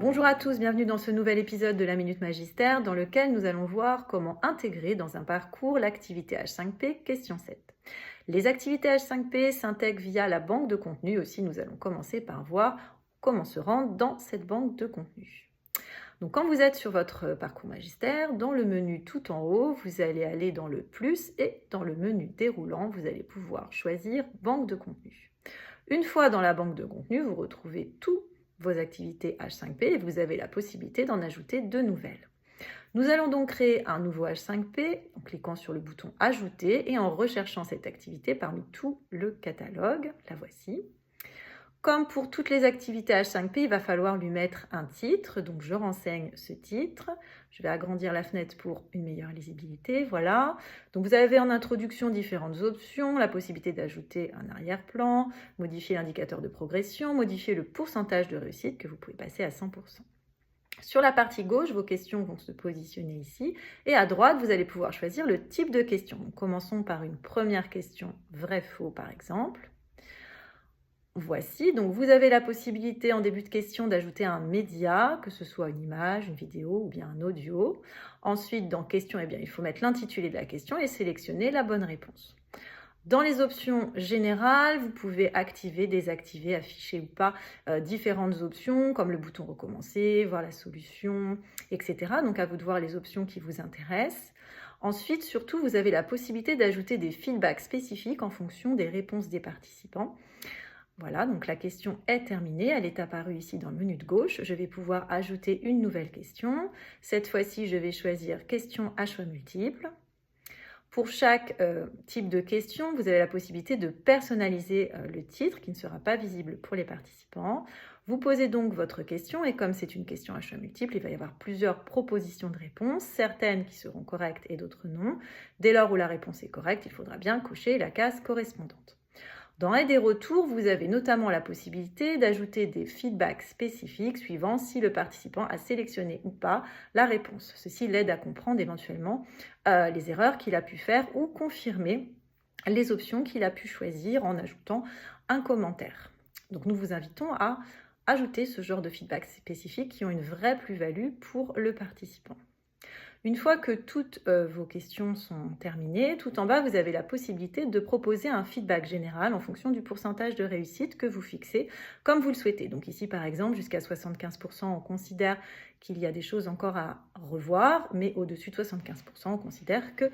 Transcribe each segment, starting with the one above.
Bonjour à tous, bienvenue dans ce nouvel épisode de la Minute Magistère dans lequel nous allons voir comment intégrer dans un parcours l'activité H5P question 7. Les activités H5P s'intègrent via la banque de contenu. Aussi, nous allons commencer par voir comment se rendre dans cette banque de contenu. Donc, quand vous êtes sur votre parcours magistère, dans le menu tout en haut, vous allez aller dans le plus et dans le menu déroulant, vous allez pouvoir choisir banque de contenu. Une fois dans la banque de contenu, vous retrouvez tous vos activités H5P et vous avez la possibilité d'en ajouter de nouvelles. Nous allons donc créer un nouveau H5P en cliquant sur le bouton Ajouter et en recherchant cette activité parmi tout le catalogue. La voici. Comme pour toutes les activités H5P, il va falloir lui mettre un titre. Donc, je renseigne ce titre. Je vais agrandir la fenêtre pour une meilleure lisibilité. Voilà. Donc, vous avez en introduction différentes options. La possibilité d'ajouter un arrière-plan, modifier l'indicateur de progression, modifier le pourcentage de réussite que vous pouvez passer à 100%. Sur la partie gauche, vos questions vont se positionner ici. Et à droite, vous allez pouvoir choisir le type de question. Donc, commençons par une première question vrai-faux, par exemple. Voici, donc vous avez la possibilité en début de question d'ajouter un média, que ce soit une image, une vidéo ou bien un audio. Ensuite, dans question, il faut mettre l'intitulé de la question et sélectionner la bonne réponse. Dans les options générales, vous pouvez activer, désactiver, afficher ou pas différentes options comme le bouton recommencer, voir la solution, etc. Donc à vous de voir les options qui vous intéressent. Ensuite, surtout, vous avez la possibilité d'ajouter des feedbacks spécifiques en fonction des réponses des participants. Voilà, donc la question est terminée, elle est apparue ici dans le menu de gauche. Je vais pouvoir ajouter une nouvelle question. Cette fois-ci, je vais choisir question à choix multiples. Pour chaque type de question, vous avez la possibilité de personnaliser le titre qui ne sera pas visible pour les participants. Vous posez donc votre question et comme c'est une question à choix multiples, il va y avoir plusieurs propositions de réponse, certaines qui seront correctes et d'autres non. Dès lors où la réponse est correcte, il faudra bien cocher la case correspondante. Dans Aide et retours, vous avez notamment la possibilité d'ajouter des feedbacks spécifiques suivant si le participant a sélectionné ou pas la réponse. Ceci l'aide à comprendre éventuellement les erreurs qu'il a pu faire ou confirmer les options qu'il a pu choisir en ajoutant un commentaire. Donc nous vous invitons à ajouter ce genre de feedback spécifiques qui ont une vraie plus-value pour le participant. Une fois que toutes vos questions sont terminées, tout en bas, vous avez la possibilité de proposer un feedback général en fonction du pourcentage de réussite que vous fixez comme vous le souhaitez. Donc ici, par exemple, jusqu'à 75%, on considère qu'il y a des choses encore à revoir, mais au-dessus de 75%, on considère que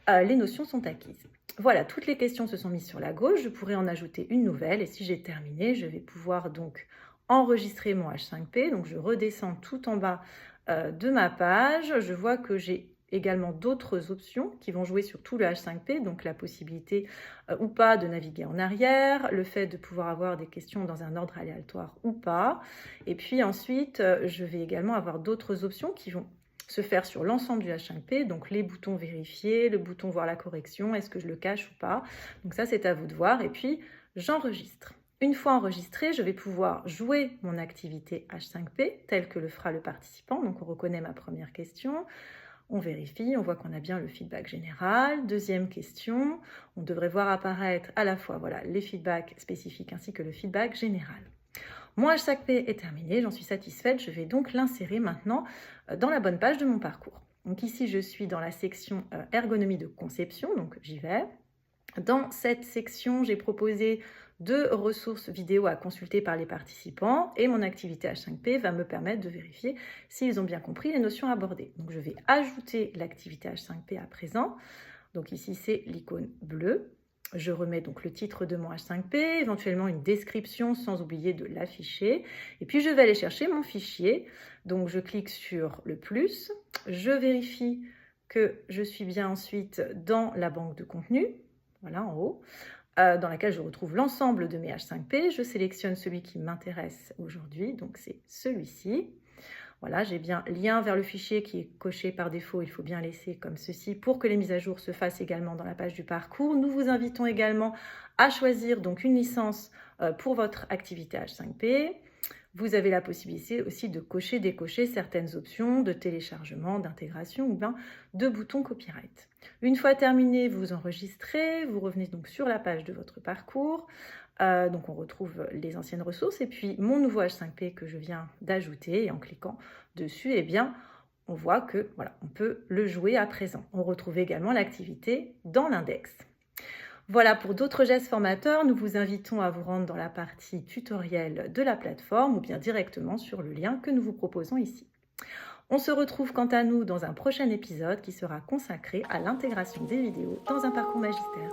les notions sont acquises. Voilà, toutes les questions se sont mises sur la gauche. Je pourrais en ajouter une nouvelle et si j'ai terminé, je vais pouvoir donc enregistrer mon H5P. Donc je redescends tout en bas de ma page. Je vois que j'ai également d'autres options qui vont jouer sur tout le H5P, donc la possibilité ou pas de naviguer en arrière, le fait de pouvoir avoir des questions dans un ordre aléatoire ou pas. Et puis ensuite, je vais également avoir d'autres options qui vont se faire sur l'ensemble du H5P, donc les boutons vérifier, le bouton voir la correction, est-ce que je le cache ou pas. Donc ça, c'est à vous de voir. Et puis, j'enregistre. Une fois enregistré, je vais pouvoir jouer mon activité H5P telle que le fera le participant. Donc, on reconnaît ma première question, on vérifie, on voit qu'on a bien le feedback général. Deuxième question, on devrait voir apparaître à la fois les feedbacks spécifiques ainsi que le feedback général. Mon H5P est terminé, j'en suis satisfaite. Je vais donc l'insérer maintenant dans la bonne page de mon parcours. Donc ici, je suis dans la section ergonomie de conception, donc j'y vais. Dans cette section, j'ai proposé 2 ressources vidéo à consulter par les participants et mon activité H5P va me permettre de vérifier s'ils ont bien compris les notions abordées. Donc je vais ajouter l'activité H5P à présent. Donc ici, c'est l'icône bleue. Je remets donc le titre de mon H5P, éventuellement une description sans oublier de l'afficher. Et puis je vais aller chercher mon fichier. Donc je clique sur le plus. Je vérifie que je suis bien ensuite dans la banque de contenu. Voilà, en haut, dans laquelle je retrouve l'ensemble de mes H5P. Je sélectionne celui qui m'intéresse aujourd'hui, donc c'est celui-ci. Voilà, j'ai bien lien vers le fichier qui est coché par défaut, il faut bien laisser comme ceci pour que les mises à jour se fassent également dans la page du parcours. Nous vous invitons également à choisir donc une licence pour votre activité H5P. Vous avez la possibilité aussi de cocher, décocher certaines options de téléchargement, d'intégration ou bien de boutons copyright. Une fois terminé, vous enregistrez, vous revenez donc sur la page de votre parcours. Donc on retrouve les anciennes ressources et puis mon nouveau H5P que je viens d'ajouter, et en cliquant dessus, eh bien, on voit que voilà, on peut le jouer à présent. On retrouve également l'activité dans l'index. Voilà, pour d'autres gestes formateurs, nous vous invitons à vous rendre dans la partie tutoriel de la plateforme ou bien directement sur le lien que nous vous proposons ici. On se retrouve quant à nous dans un prochain épisode qui sera consacré à l'intégration des vidéos dans un parcours magistère.